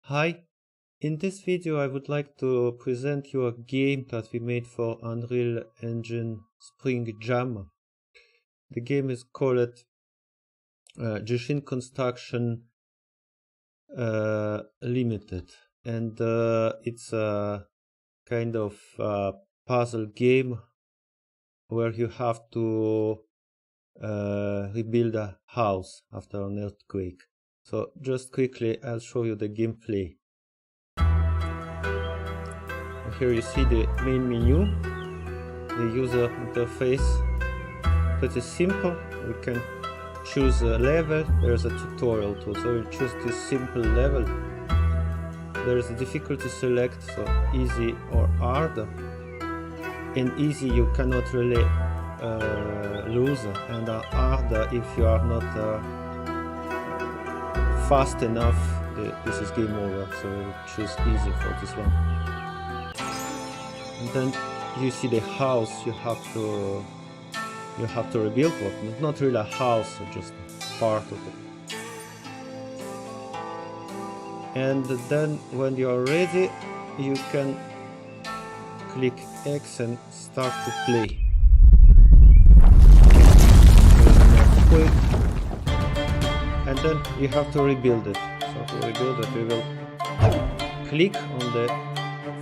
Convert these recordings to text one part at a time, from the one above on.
Hi, in this video I would like to present you a game that we made for Unreal Engine Spring Jam. The game is called Jishin Construction Limited, and it's a kind of puzzle game where you have to rebuild a house after an earthquake. So just quickly I'll show you the gameplay. Here you see the main menu, the user interface. Pretty simple. We can choose a level. There's a tutorial too, so we choose this simple level. There is a difficulty select, so easy or hard. In easy you cannot really lose, and hard if you are not fast enough, this is game over. So we'll choose easy for this one. And then you see the house you have to rebuild, but not really a house, just part of it. And then when you are ready, you can click X and start to play. And then you have to rebuild it. So to rebuild it, we will click on the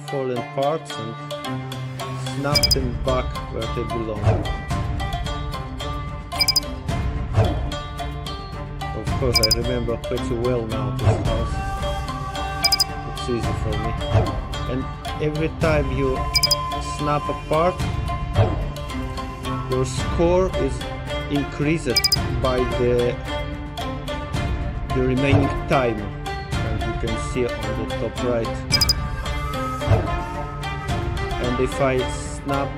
fallen parts and snap them back where they belong. Of course, I remember pretty well now this house. It's easy for me. And every time you snap a part, your score is increased by the remaining time, and you can see on the top right. And if I snap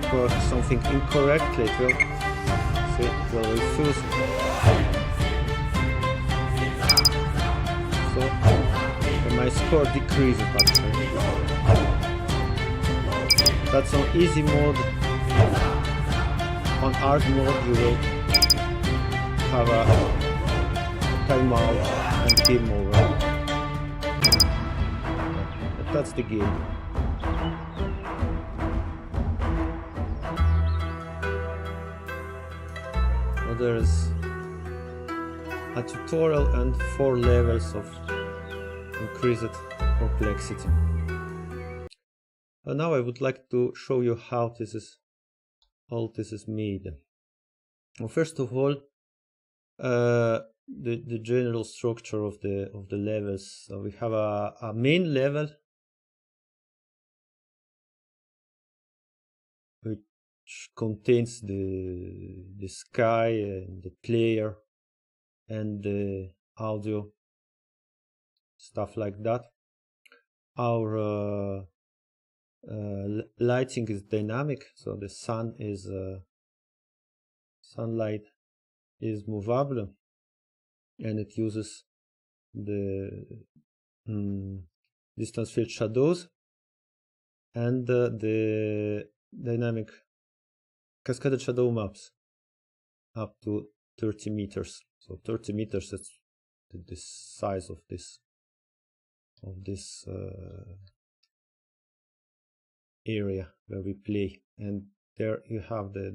something incorrectly, it will refuse. So my score decreases actually. That's on easy mode. On hard mode you will have a timeout and game over. But that's the game. There's a tutorial and 4 levels of increased complexity. And now I would like to show you how all this is made. Well, first of all, the general structure of the levels. So we have a main level which contains the sky and the player and the audio, stuff like that. Our lighting is dynamic, so the sunlight is movable, and it uses the distance field shadows and the dynamic cascaded shadow maps up to 30 meters. So 30 meters, that's the size of this area where we play. And there you have the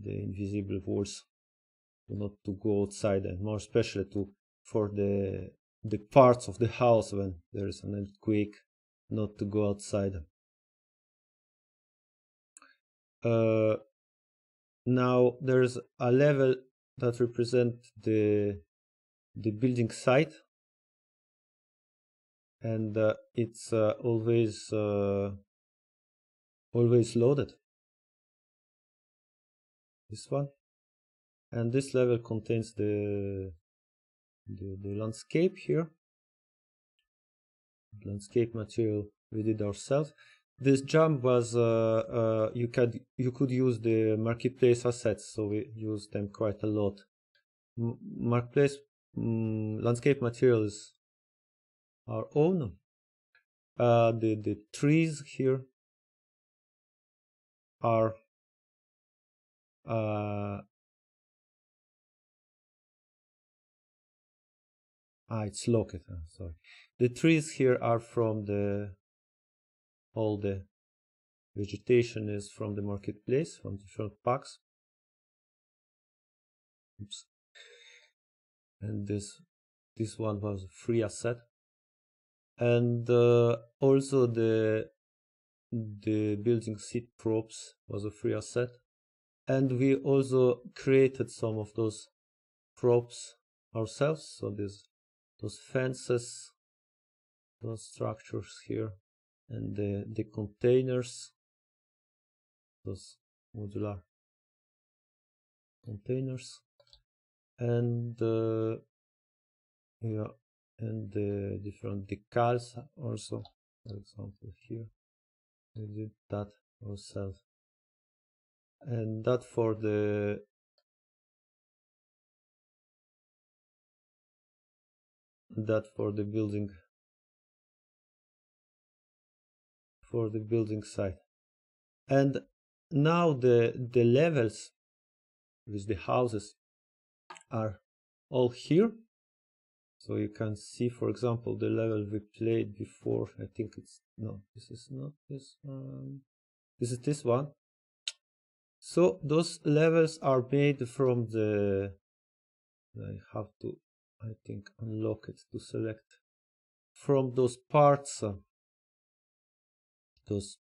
invisible walls, not to go outside, and more especially for the parts of the house when there is an earthquake, not to go outside. Now there's a level that represents the building site, and it's always loaded. This one, and this level contains the landscape here. Landscape material we did ourselves. This jump was you could use the marketplace assets, so we used them quite a lot. Marketplace landscape materials our own. The trees here are it's locked. Sorry. The trees here are from all the vegetation is from the marketplace, from different packs. Oops. And this one was a free asset. And also the building seat props was a free asset. And we also created some of those props ourselves. So those fences, those structures here, and the containers, those modular containers, and yeah, and the different decals also. For example, here we did that ourselves, and that for the building site. And now the levels with the houses are all here. So you can see, for example, the level we played before. I think it's no, this is not this one. This is this one. So those levels are made from the. I have to, I think, unlock it to select from those parts, those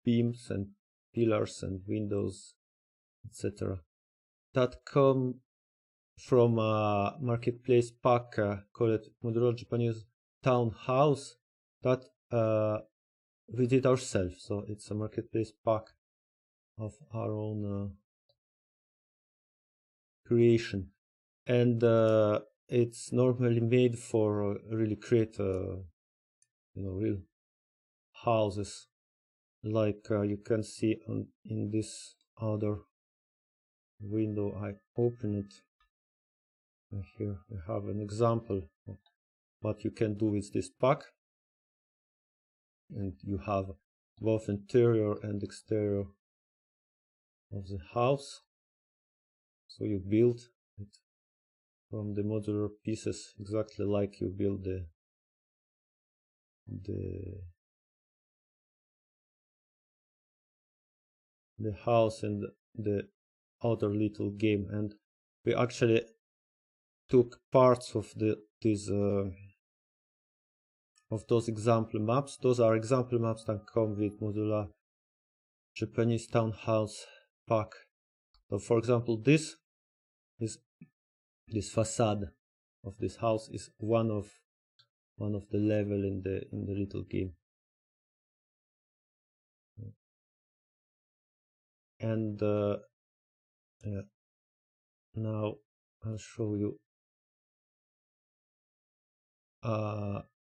beams and pillars and windows, etc. that come from a marketplace pack called Modular Japanese Townhouse that we did ourselves. So it's a marketplace pack of our own creation, and it's normally made for really create real houses, like you can see in this other window. I open it. And here we have an example of what you can do with this pack, and you have both interior and exterior of the house. So you build it from the modular pieces exactly like you build the house and the other little game. And we actually took parts of of those example maps. Those are example maps that come with Modular Japanese Townhouse pack. So for example, this facade of this house is one of the level in the little game. And yeah, now I'll show you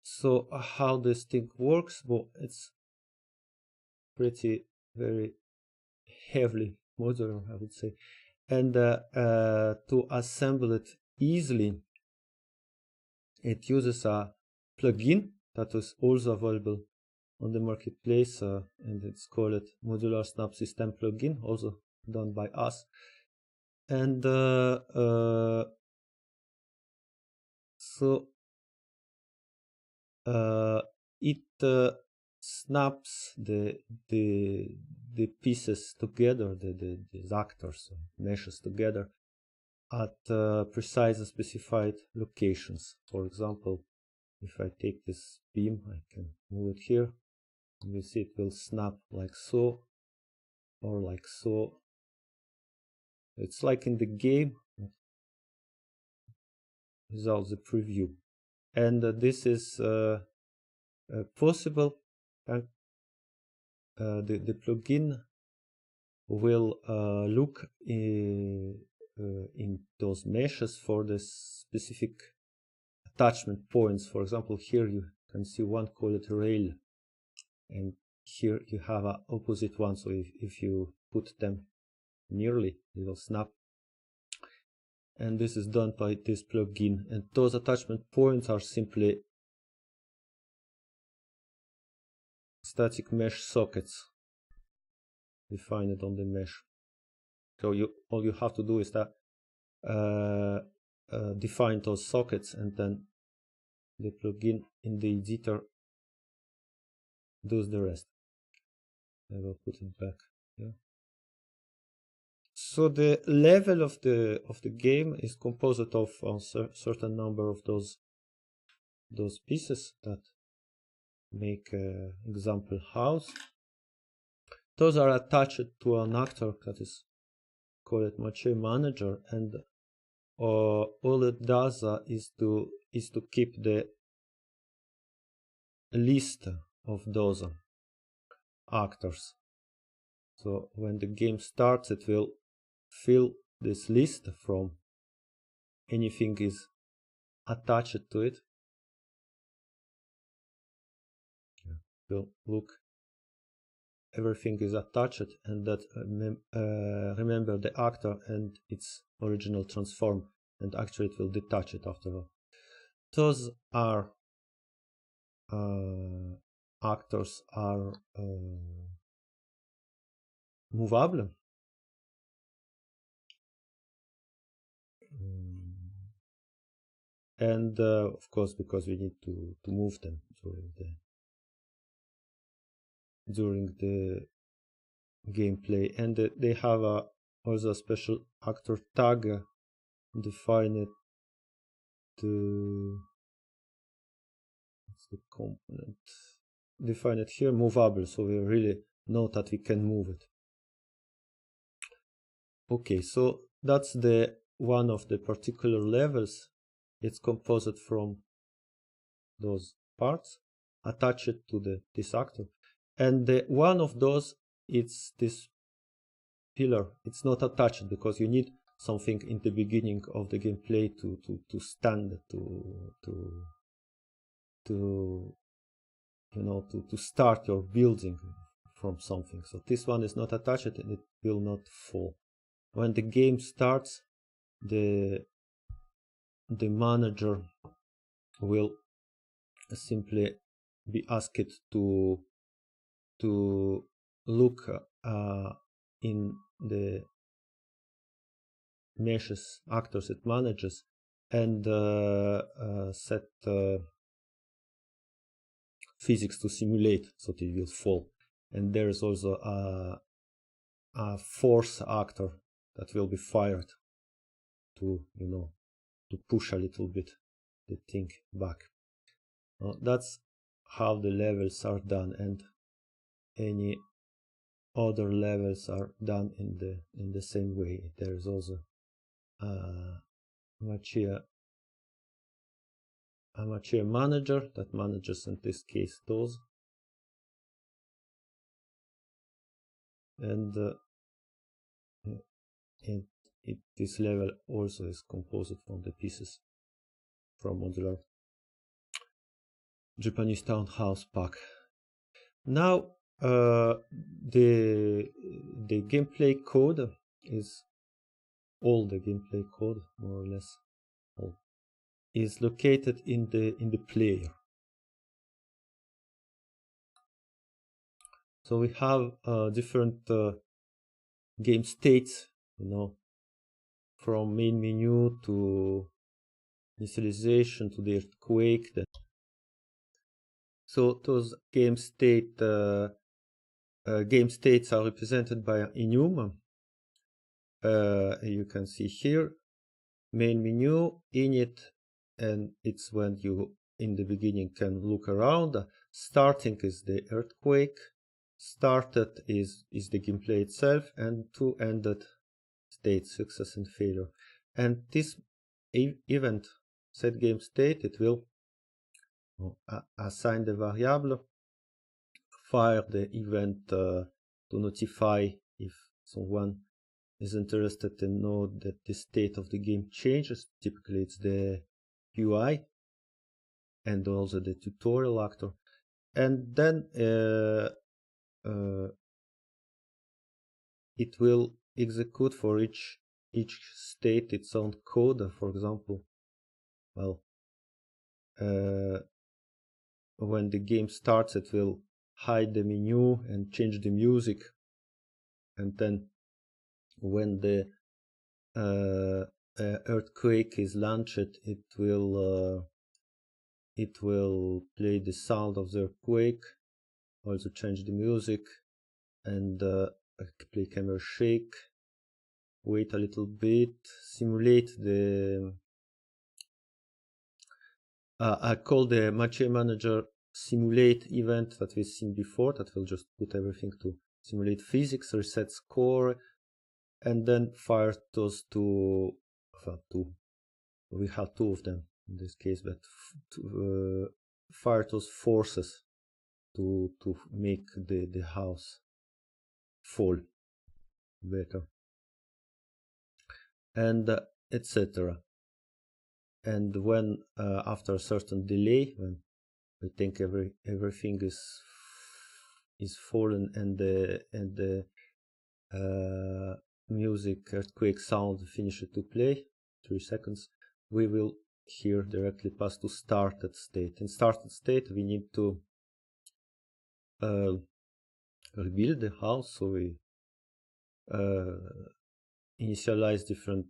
so how this thing works. Well, it's pretty very heavily modular, I would say, and to assemble it easily, it uses a plugin that is also available on the marketplace, and it's called Modular Snap System plugin, also done by us. And so it snaps the pieces together, the actors, meshes together at precise and specified locations. For example, if I take this beam, I can move it here, and you see it will snap like so, or like so. It's like in the game without the preview. And this is possible. The plugin will look in those meshes for the specific attachment points. For example, here you can see one called rail, and here you have an opposite one. So if you put them nearly, it will snap. And this is done by this plugin. And those attachment points are simply static mesh sockets defined on the mesh. So all you have to do is that define those sockets, and then the plugin in the editor does the rest. I will put it back here. So the level of the game is composed of a certain number of those pieces that make example house. Those are attached to an actor that is called Machiavelli Manager, and all it does is to keep the list of those actors. So when the game starts, it will fill this list from anything is attached to it. Will look, everything is attached, and that remember the actor and its original transform, and actually it will detach it after all. Those are actors are movable. And of course, because we need to move them during the gameplay, and they have also a special actor tag defined to the component defined here, movable, so we really know that we can move it. Okay, so that's the one of the particular levels. It's composed from those parts attached to this actor, and one of those, it's this pillar. It's not attached because you need something in the beginning of the gameplay to stand, to start your building from something. So this one is not attached and it will not fall. When the game starts, the manager will simply be asked to look in the meshes actors it manages and set physics to simulate so that it will fall. And there is also a force actor that will be fired to to push a little bit the thing back. That's how the levels are done, and any other levels are done in the same way. There's also a Machia manager that manages, in this case, those, and this level also is composed from the pieces from Modular Japanese Townhouse pack. Now the gameplay code is all the gameplay code, more or less all, is located in the player. So we have different game states, from main menu to initialization to the earthquake. So those game states are represented by an enum. You can see here, main menu, init, and it's when you in the beginning can look around. Starting is the earthquake, started is the gameplay itself, and two ended states, success and failure. And this event set game state, it will assign the variable, fire the event to notify if someone is interested to know that the state of the game changes. Typically it's the UI and also the tutorial actor, and then it will execute for each state its own code. For example, well, when the game starts, it will hide the menu and change the music, and then when the earthquake is launched, it will play the sound of the earthquake, also change the music, and play camera shake, wait a little bit, simulate the I call the Match Manager simulate event that we've seen before, that will just put everything to simulate physics, reset score, and then fire those two, we have two of them in this case, but fire those forces to make the house fall better, and etc. And when after a certain delay, when we think everything is fallen and the music earthquake sound finished to play, 3 seconds, we will here directly pass to started state. In started state we need to rebuild the house, so we initialize different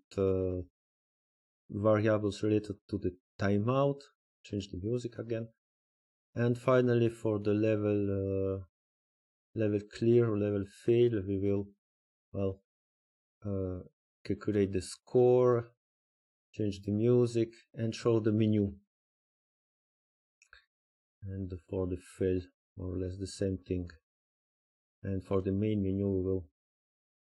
variables related to the timeout, change the music again, and finally for the level clear or level fail, we will calculate the score, change the music, and show the menu. And for the fail, more or less the same thing. And for the main menu, we will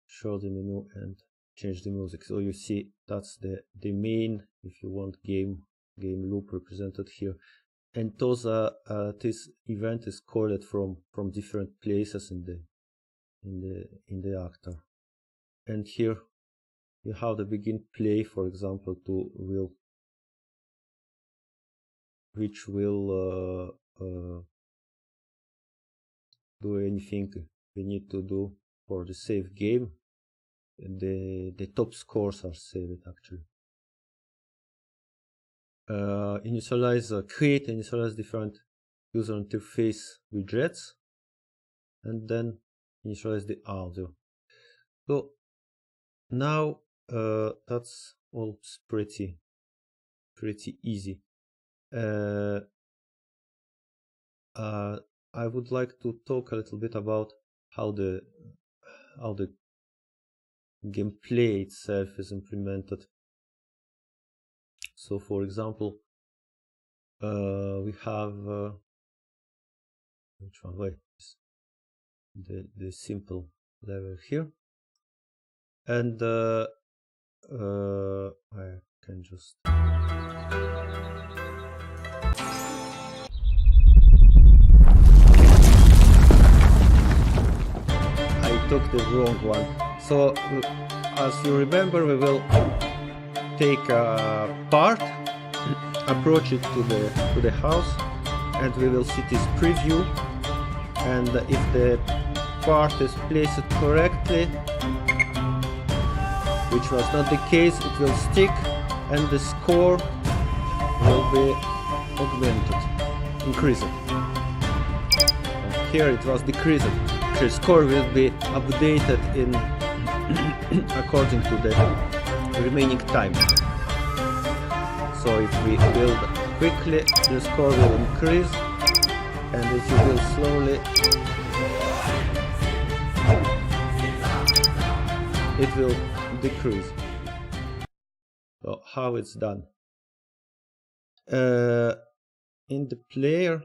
show the menu and change the music. So you see, that's the main, if you want, game loop represented here. And those this event is called from different places in the actor. And here you have the begin play, for example, which will do anything we need to do for the save game. The top scores are saved actually. Initialize different user interface widgets, and then initialize the audio. So now that's all pretty easy. I would like to talk a little bit about how the gameplay itself is implemented. So for example, we have which one? Wait, the simple level here, and I can just took the wrong one. So as you remember, we will take a part, approach it to the house, and we will see this preview, and if the part is placed correctly, which was not the case, it will stick and the score will be augmented, increased. And here it was decreased. The score will be updated in according to the remaining time. So if we build quickly, the score will increase, and if you build slowly, it will decrease. So how it's done? In the player,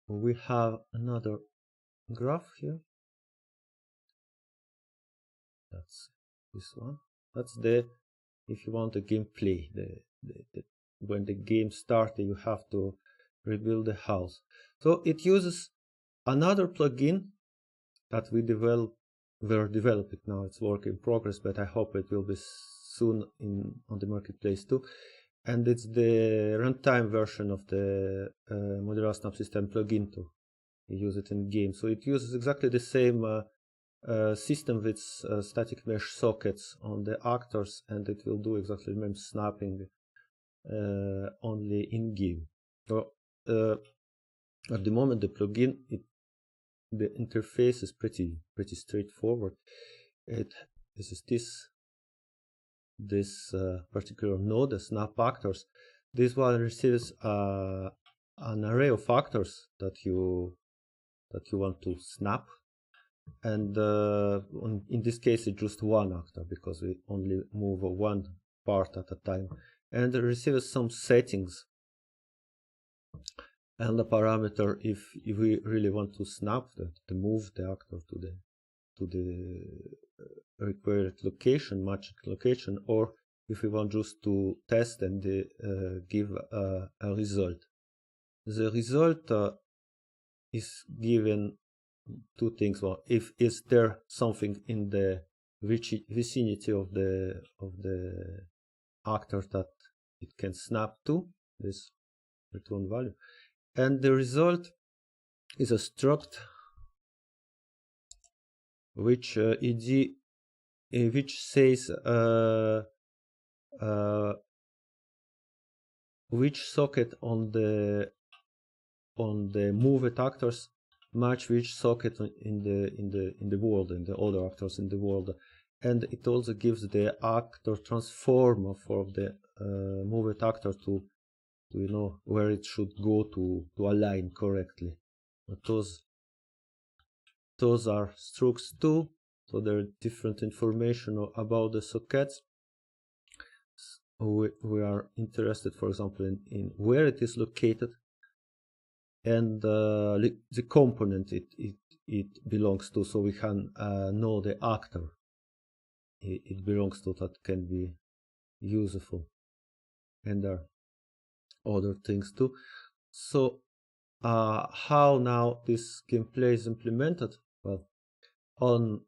we have another graph here. That's this one. That's if you want the gameplay, when the game started, you have to rebuild the house. So it uses another plugin that we're developing now. It's work in progress, but I hope it will be soon on the marketplace too. And it's the runtime version of the Modular Snap System plugin to use it in game. So it uses exactly the same system with static mesh sockets on the actors, and it will do exactly the same snapping only in game. So at the moment, the plugin, the interface is pretty straightforward. It this particular node, the snap actors. This one receives an array of actors that you want to snap, and in this case it's just one actor because we only move one part at a time, and it receives some settings and a parameter if we really want to snap to move the actor to the required location, matched location, or if we want just to test and give a result. The result is given two things. Well, if is there something in the vicinity of the actor that it can snap to, this return value, and the result is a struct which which says which socket on the moved actors match which socket in the world, in the other actors in the world, and it also gives the actor transform for the moved actor to you know where it should go to align correctly. But those are structs too, so there are different information about the sockets. We are interested, for example, in where it is located and the component it belongs to, so we can know the actor it belongs to. That can be useful, and there are other things too. So how now this gameplay is implemented? Well, on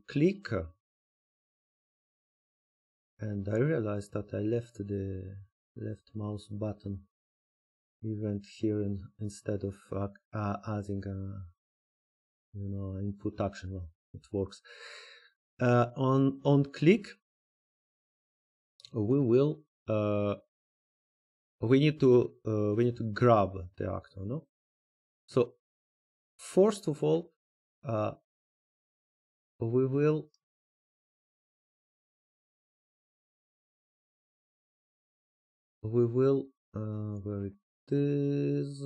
click, and I realized that I left the left mouse button event here instead of adding input action. Well, it works. On click, we will we need to grab the actor, no? So first of all, we will where it is,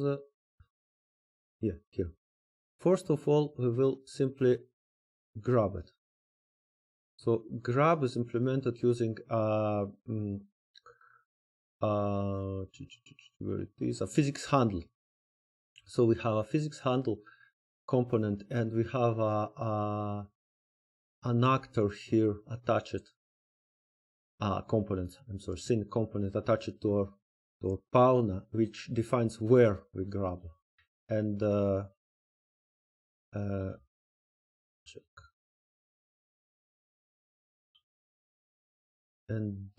yeah, here. First of all, we will simply grab it. So grab is implemented using where it is, a physics handle. So we have a physics handle component, and we have an actor here attached, component, I'm sorry, scene component attached to our pawn, which defines where we grab. And check. And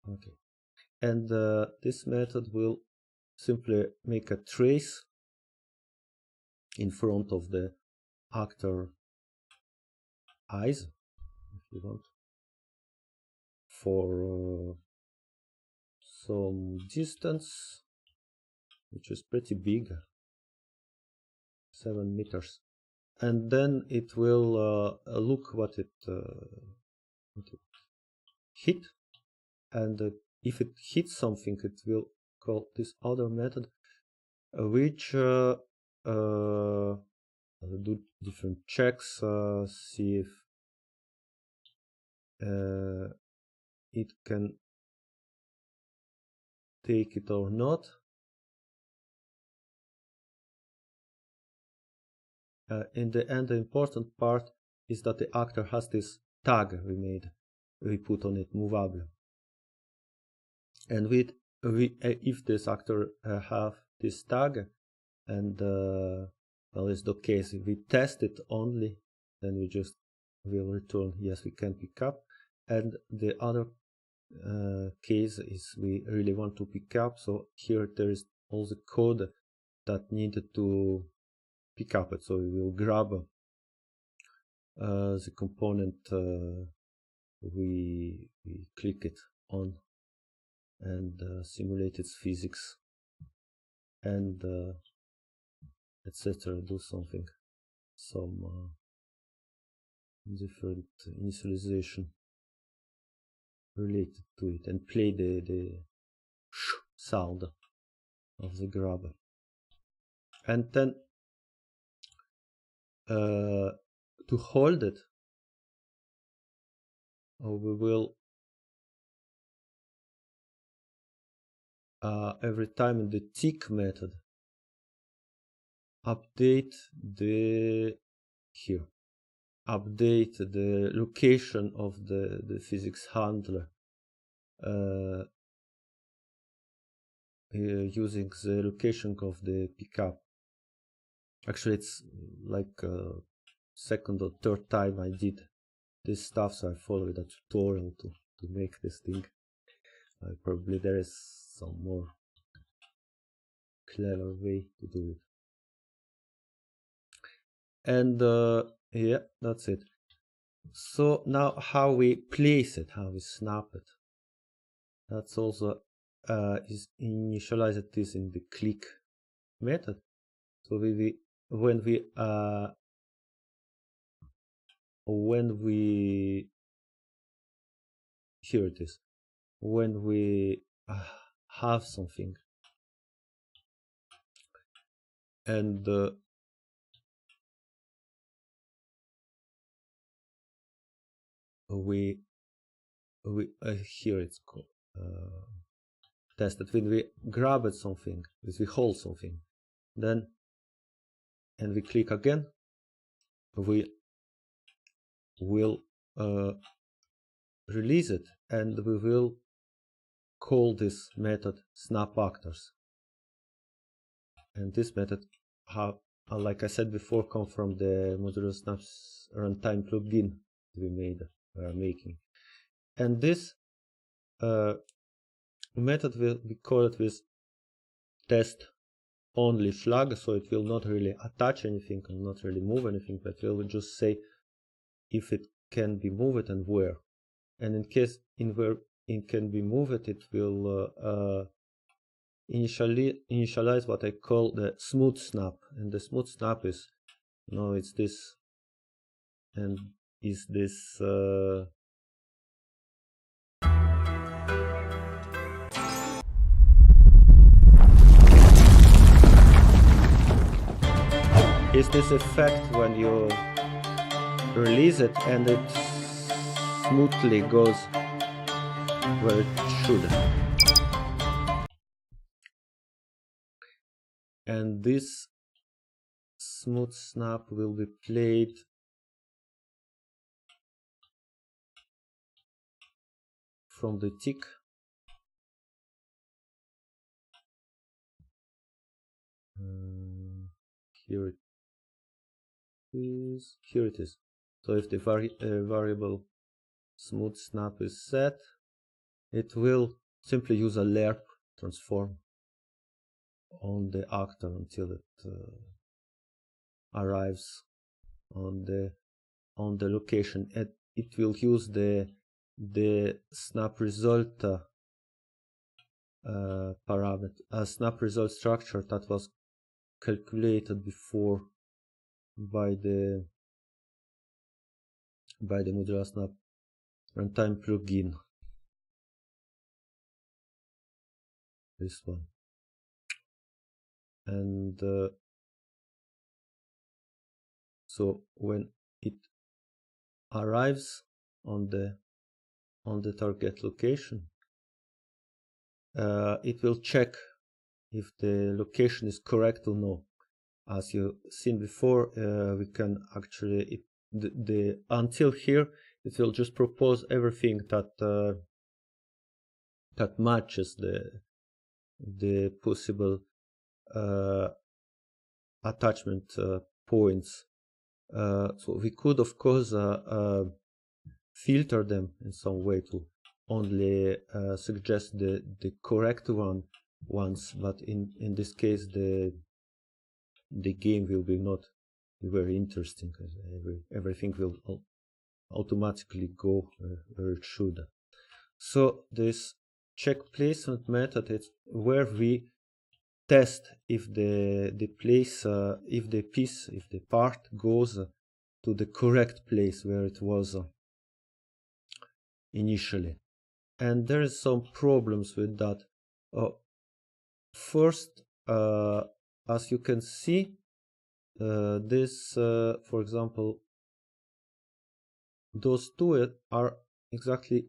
okay. And this method will simply make a trace in front of the actor eyes, if you want, for some distance, which is pretty big, 7 meters, and then it will look what it hit, and if it hits something, it will call this other method, which do different checks, see if it can take it or not. In the end, the important part is that the actor has this tag we put on it, movable. And if this actor have this tag, and well, it's the case, if we test it only, then we just will return yes, we can pick up. And the other case is we really want to pick up, so here there is all the code that needed to pick up it. So we will grab the component, we click it on and simulate its physics, and etc. Do something, some different initialization related to it, and play the sound of the grabber. And then to hold it, we will every time in the tick method update the location of the physics handler using the location of the pickup. Actually, it's like second or third time I did this stuff, so I followed a tutorial to make this thing. Probably there is some more clever way to do it. And yeah, that's it. So now how we place it, how we snap it, that's also is initialized this in the click method. So when we here it is, when we have something and we here it's called tested. When we grab at something, if we hold something, then and we click again, we will release it, and we will call this method snap actors. And this method, like I said before, come from the Modular snaps runtime plugin we are making. And this method will be called with test only flag, so it will not really attach anything and not really move anything, but it will just say if it can be moved and where. And in case where it can be moved, it will initialize what I call the smooth snap. And the smooth snap is, it's this, and is this is this effect when you release it and it smoothly goes where it should. And this smooth snap will be played from the tick. Here it is. So if the variable smooth snap is set, it will simply use a lerp transform on the actor until it arrives on the location, and it will use the snap result parameter, a snap result structure that was calculated before by the Modular Snap Runtime plugin. This one. And so when it arrives on the target location, it will check if the location is correct or no. As you've seen before, we can actually until here it will just propose everything that that matches the possible attachment points. So we could of course filter them in some way to only suggest the correct ones, but in this case the game will be not very interesting, because everything will automatically go where it should. So this check placement method is where we test if the part goes to the correct place where it was initially. And there is some problems with that. First, as you can see, this, for example, those two are exactly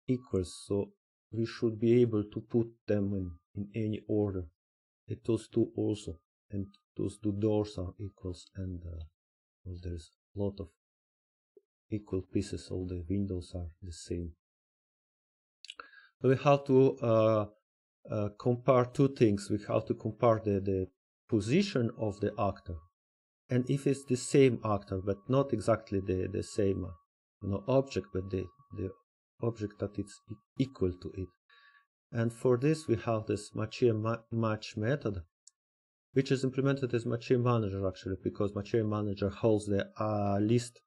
equals, so we should be able to put them in any order. And those two also, and those two doors are equals, and there's a lot of equal pieces. All the windows are the same. So we have to compare two things. We have to compare the position of the actor, and if it's the same actor but not exactly the same object, but the object that it's equal to it. And for this we have this machine match method, which is implemented as machine manager actually, because machine manager holds the list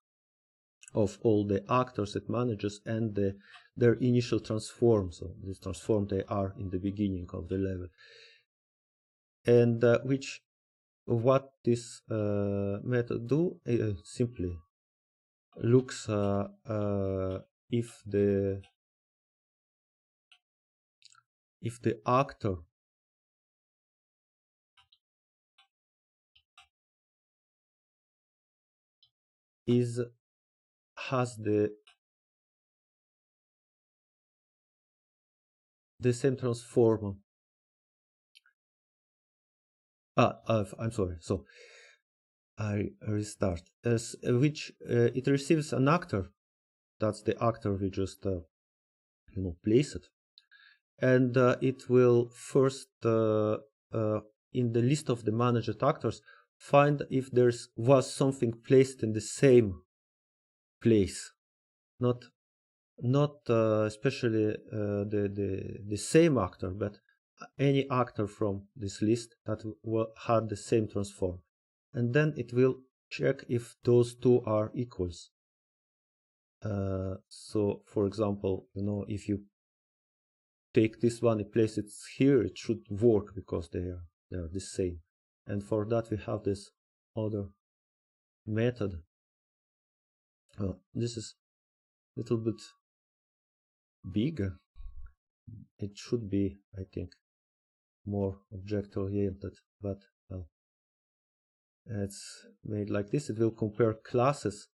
of all the actors it manages and their initial transform. So this transform, they are in the beginning of the level, and what this method do simply looks if the actor has the same transform. I'm sorry. So I restart. Which it receives an actor. That's the actor we just placed, and it will first in the list of the managed actors find if was something placed in the same place, not especially the same actor, but any actor from this list that had the same transform, and then it will check if those two are equals. So for example, if you take this one and place it here, it should work because they are the same. And for that we have this other method. This is a little bit bigger. It should be, I think, more object oriented, but it's made like this. It will compare classes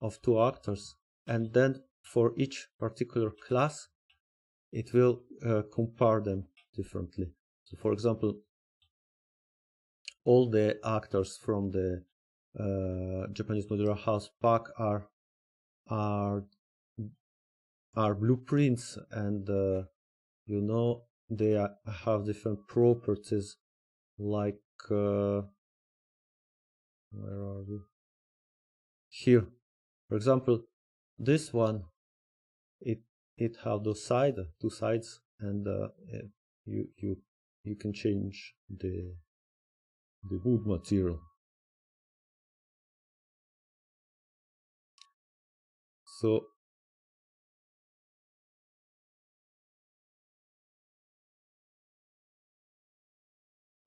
of two actors, and then for each particular class it will compare them differently. So for example, all the actors from the Japanese modular house pack are blueprints, and they have different properties, like where are we? Here, for example, this one, it have two sides, and you can change the wood material. So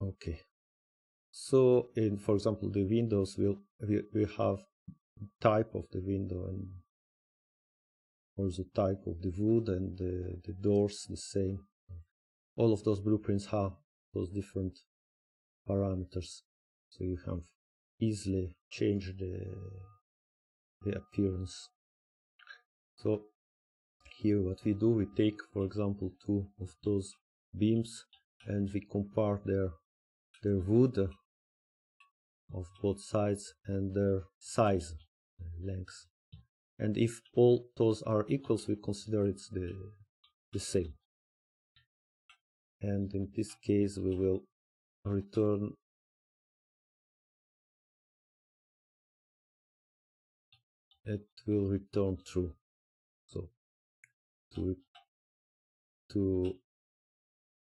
okay, so for example, the windows we have type of the window and also type of the wood, and the doors the same. All of those blueprints have those different parameters, so you have easily change the appearance. So here what we do, we take for example two of those beams and we compare their wood of both sides and their size, length, and if all those are equals, we consider it's the same, and in this case we will return true. So to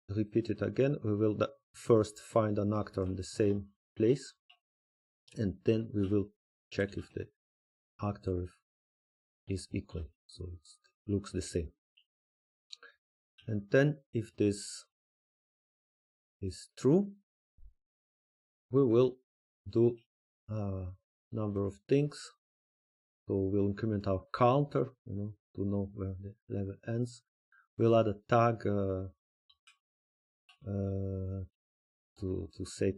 repeat it again, we will first find an actor in the same place, and then we will check if the actor is equal, so it looks the same. And then if this is true, we will do a number of things. So we'll increment our counter, to know where the level ends. We'll add a tag to say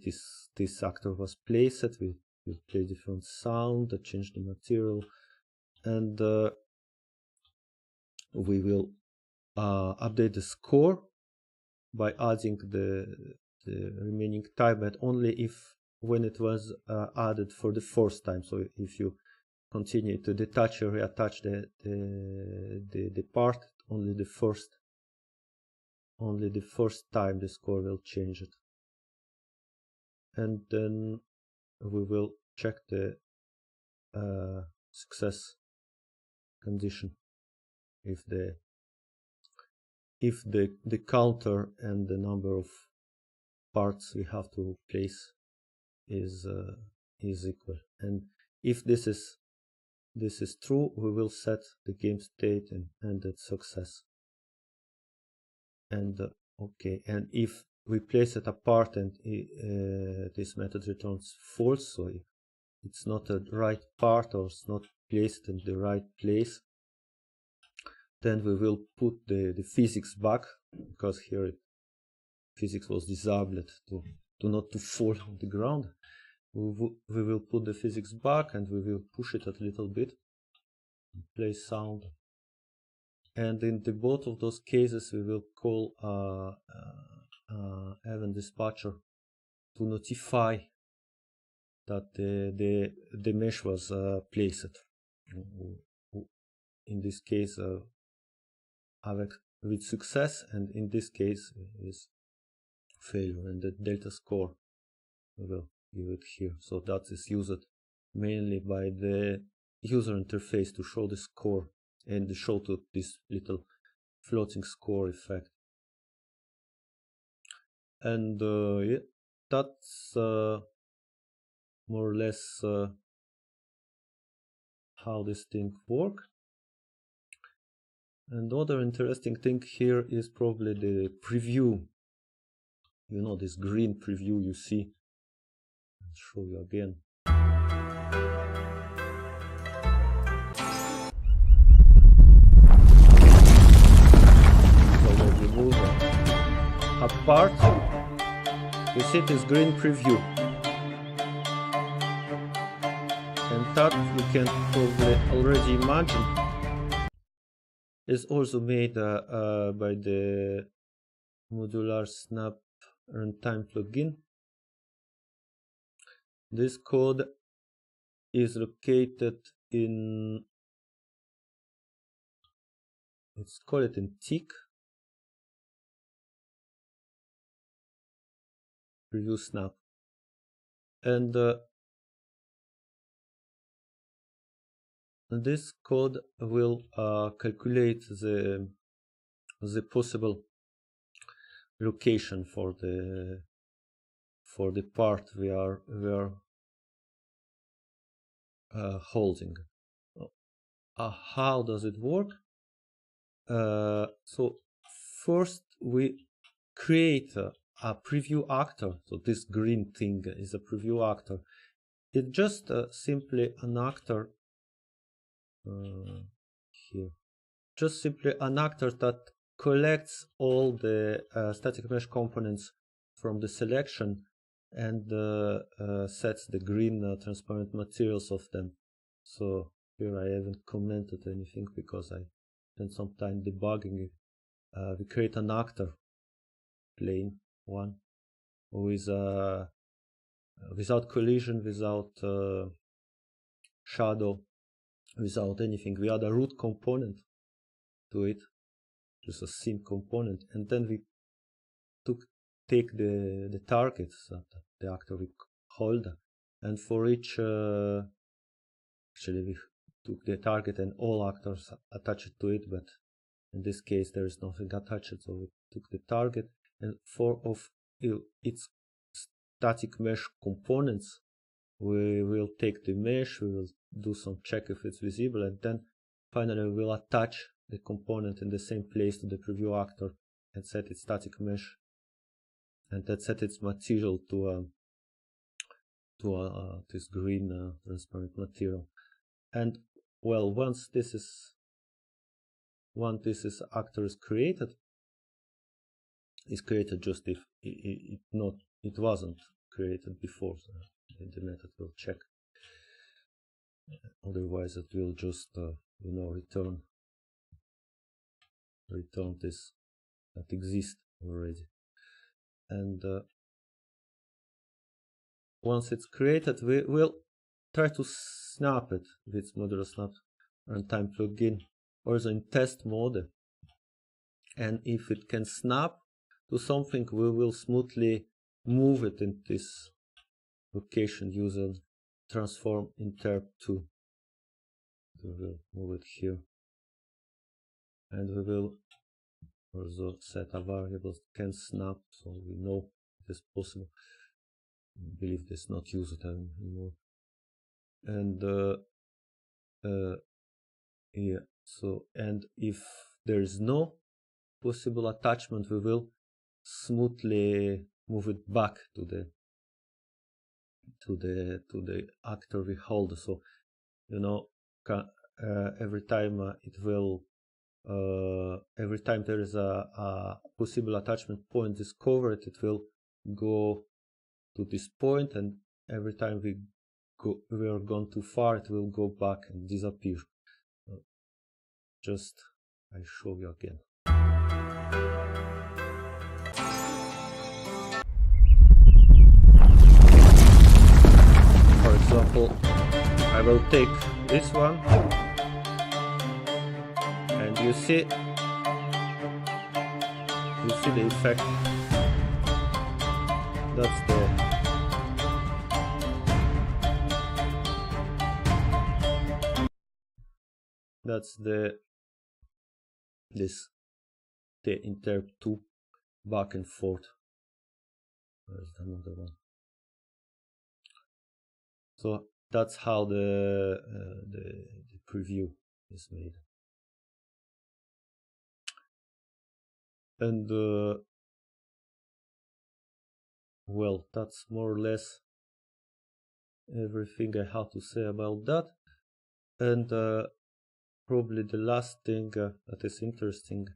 this actor was placed. We play different sound, change the material, and we will update the score by adding the remaining time, but only when it was added for the first time. So if you continue to detach or reattach the part, only the first time the score will change it. And then we will check the success condition if the counter and the number of parts we have to place is equal. And if this is true, we will set the game state and ended success. And okay, and if we place it apart and this method returns false, so if it's not a right part or it's not placed in the right place, then we will put the physics back, because here physics was disabled to not to fall on the ground. We will put the physics back and we will push it a little bit, play sound, and in the both of those cases we will call event dispatcher to notify that the mesh was placed. In this case with success, and in this case is failure, and the delta score we will give it here. So that is used mainly by the user interface to show the score and show to this little floating score effect. And yeah, that's more or less how this thing works. And other interesting thing here is probably the preview. This green preview you see. I'll show you again. So when you move apart, you see this green preview. And that you can probably already imagine is also made by the Modular Snap Runtime plugin. This code is located in, let's call it in tick, preview snap, and this code will calculate the possible location for the part we are holding. How does it work? So first we create a preview actor. So this green thing is a preview actor. It's just simply an actor here. Just simply an actor that collects all the static mesh components from the selection and sets the green transparent materials of them. So here I haven't commented anything because I spent some time debugging it. We create an actor, plain one, who is without collision, without shadow, without anything. We add a root component to it, just a sim component, and then we take the target that the actor will hold, and for each actually we took the target and all actors attached to it, but in this case there is nothing attached, so we took the target and for of its static mesh components we will take the mesh, we will do some check if it's visible, and then finally we will attach the component in the same place to the preview actor and set its static mesh and that set its material to this green transparent material. And well, once this actor is created just if it wasn't created before, so the method will check. Otherwise, it will just return this that exists already. And once it's created, we will try to snap it with Modular Snap Runtime plugin, also in test mode. And if it can snap to something, we will smoothly move it in this location using transform interp 2. We will move it here, and we will also set a variable that can snap, so we know it is possible. I believe this not used anymore. And yeah, so, and if there is no possible attachment, we will smoothly move it back to the actor we hold. So every time every time there is a possible attachment point discovered, it will go to this point, and every time we are gone too far, it will go back and disappear. Just I show you again. For example, I will take this one, and you see the effect. That's the interp 2 back and forth. Where's another one? So that's how the preview is made. And well, that's more or less everything I have to say about that. And probably the last thing that is interesting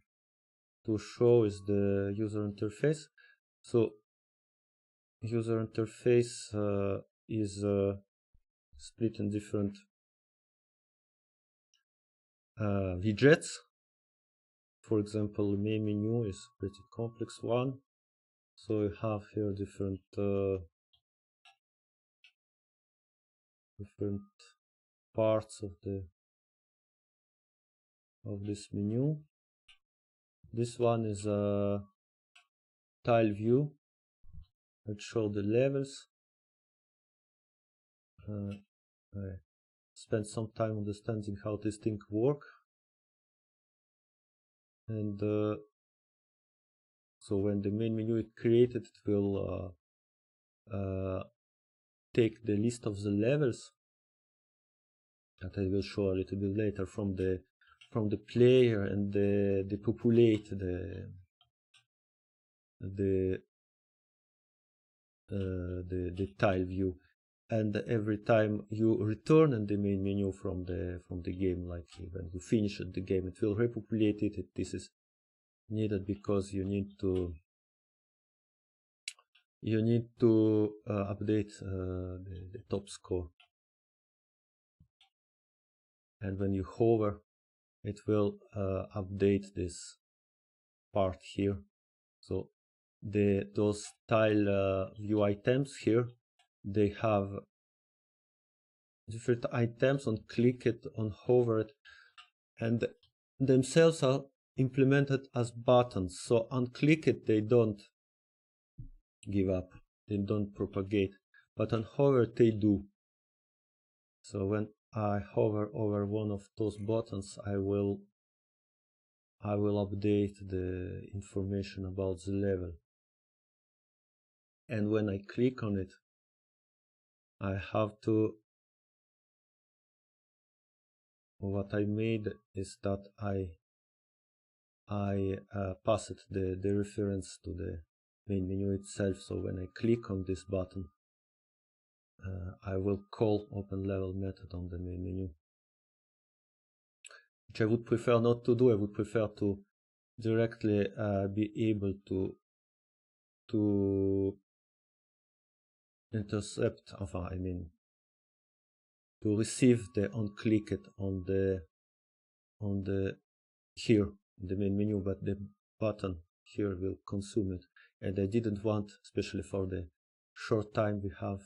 to show is the user interface. So user interface is split in different widgets. For example, the main menu is a pretty complex one. So you have here different parts of this menu. This one is a tile view that shows the levels. I spent some time understanding how this thing works, and so when the main menu is created, it will take the list of the levels that I will show a little bit later from the player, and they populate the tile view. And every time you return in the main menu from the game, like when you finish the game, it will repopulate it. This is needed because you need to update the top score. And when you hover, it will update this part here. So those tile view items here, they have different items. On click it, on hover it, and themselves are implemented as buttons. So on click it, they don't give up, they don't propagate, but on hover they do. So when I hover over one of those buttons, I will update the information about the level. And when I click on it, I have to, what I made is that I passed the reference to the main menu itself. So when I click on this button, I will call open-level method on the main menu, which I would prefer not to do. I would prefer to directly be able to intercept, I mean, to receive the onClicked on the here in the main menu, but the button here will consume it, and I didn't want, especially for the short time we have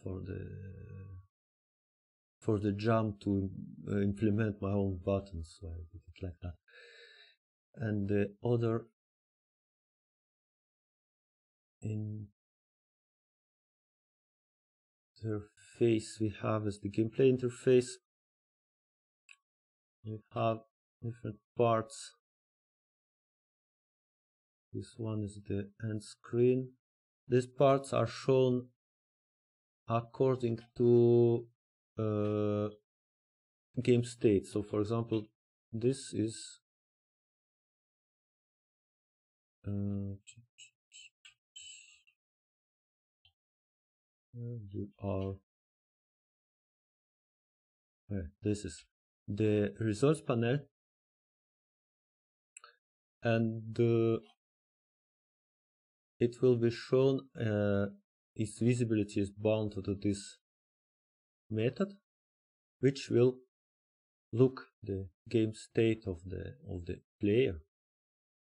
for the jump, to implement my own buttons, so I did it like that. And the other interface we have is the gameplay interface. We have different parts. This one is the end screen. These parts are shown according to game state. So for example, this is this is the results panel, and it will be shown its visibility is bound to this method, which will look the game state of the player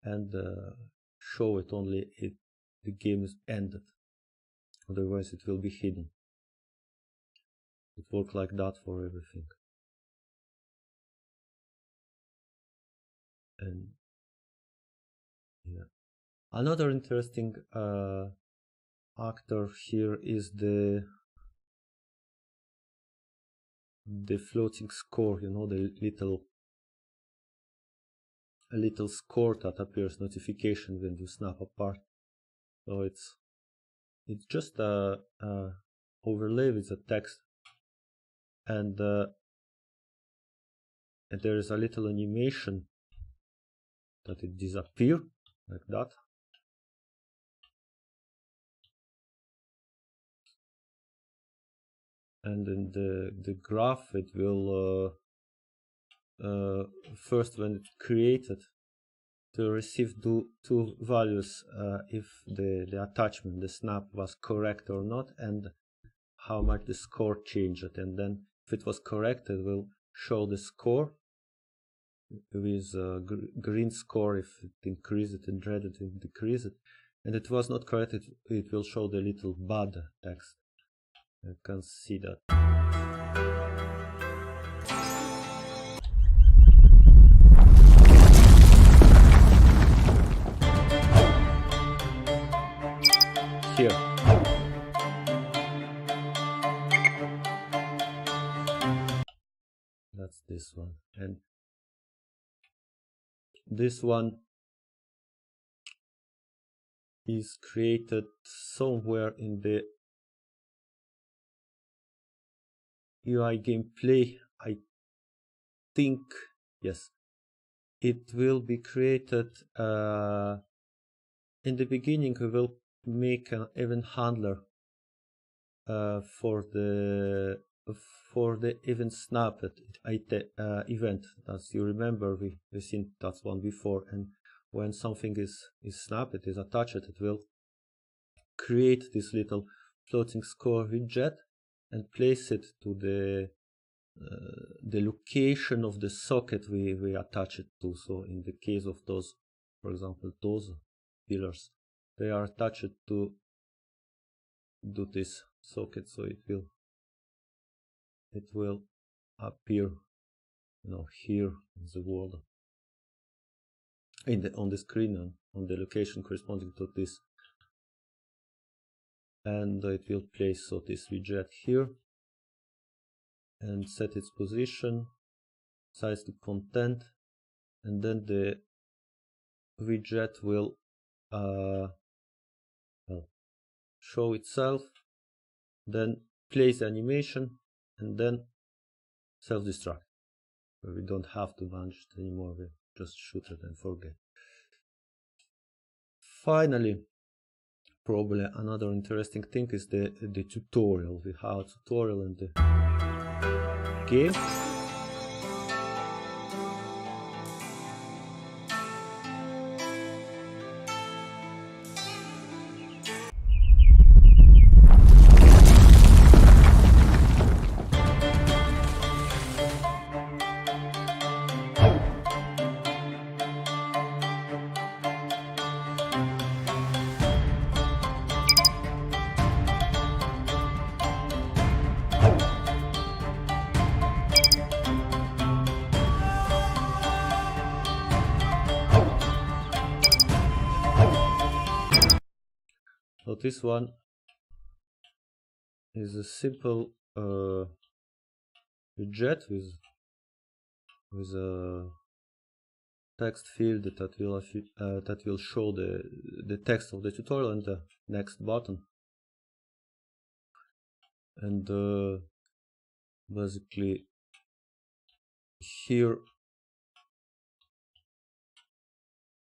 and show it only if the game is ended. Otherwise it will be hidden. It works like that for everything. And yeah, another interesting actor here is the floating score. You know, the little score that appears notification when you snap a part. So it's just a overlay with the text, and there is a little animation that it disappears like that. And in the graph, it will first, when it's created, to receive two values, if the attachment, the snap, was correct or not, and how much the score changed. And then if it was correct, it will show the score with green score if it increased, and red if it decreased. And it was not correct, it will show the little bad text. You can see that. Here. That's this one. And this one is created somewhere in the UI gameplay, I think. Yes, it will be created in the beginning. We will make an event handler for the event snippet event. As you remember, we seen that one before, and when something is snapped, is attached, it will create this little floating score widget and place it to the location of the socket we attach it to. So in the case of those, for example, those pillars, they are attached to this socket, so it will appear, you know, here in the world, on the screen, and on the location corresponding to this. And it will place this widget here and set its position, size the content, and then the widget will show itself, then place the animation, and then self-destruct. We don't have to manage it anymore, we just shoot it and forget. Finally, probably another interesting thing is the tutorial. We have a tutorial in the game. So this one is a simple widget with a text field that will show the text of the tutorial and the next button. And basically here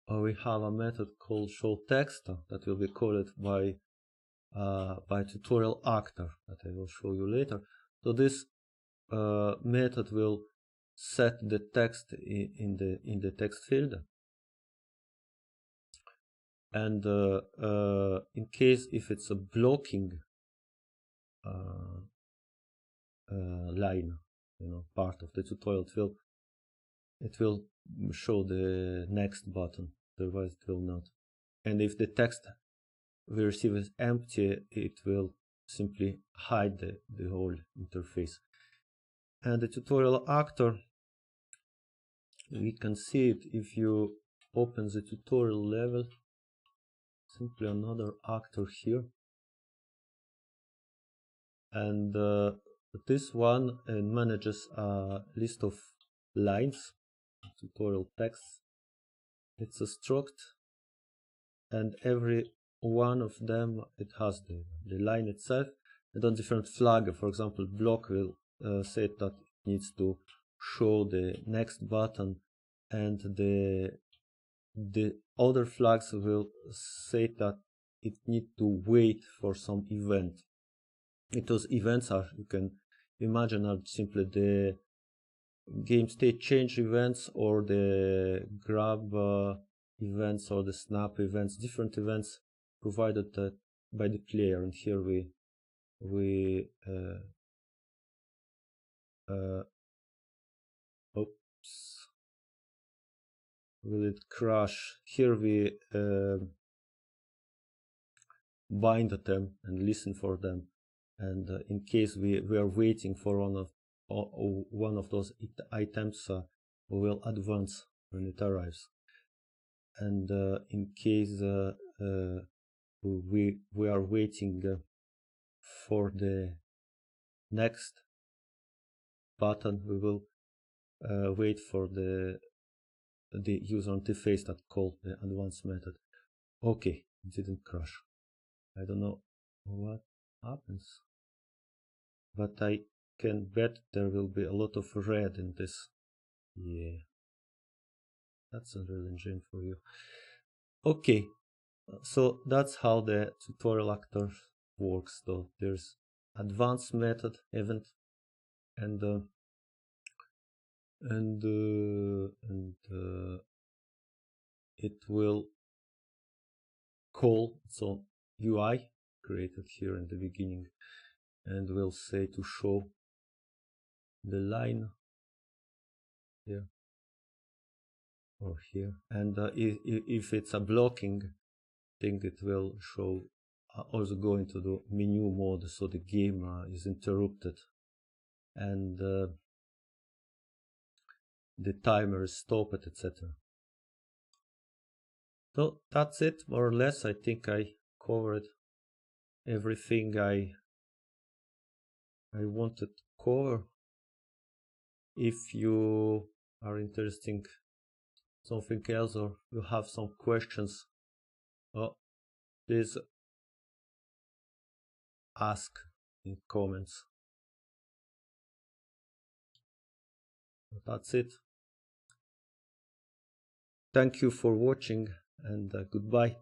we have a method called showText that will be called by tutorial actor that I will show you later. So this method will set the text in the text field, and in case if it's a blocking line, part of the tutorial, it will show the next button, otherwise it will not. And if the text we receive is empty, it will simply hide the whole interface. And the tutorial actor, we can see it if you open the tutorial level, simply another actor here. And this one manages a list of lines, tutorial text. It's a struct, and every one of them, it has the line itself, and on different flag. For example, block will say that it needs to show the next button, and the other flags will say that it needs to wait for some event. Those events are, you can imagine, are simply the game state change events, or the grab events, or the snap events, different events provided by the player. And here we oops, will it crash? Here we bind them and listen for them, and in case we are waiting for one of those items, we will advance when it arrives. And in case we are waiting for the next button, we will wait for the user interface that called the advance method. Okay, it didn't crash. I don't know what happens, but I can bet there will be a lot of red in this. Yeah, that's a real engine for you. Okay, so that's how the tutorial actor works. So there's advanced method, event, and it will call some UI created here in the beginning, and will say to show the line here or here. And if it's a blocking thing, it will show also go into the menu mode, so the game is interrupted, and the timer is stopped, etc. So that's it, more or less. I think I covered everything I wanted to cover. If you are interested in something else, or you have some questions, please ask in comments. That's it. Thank you for watching, and goodbye.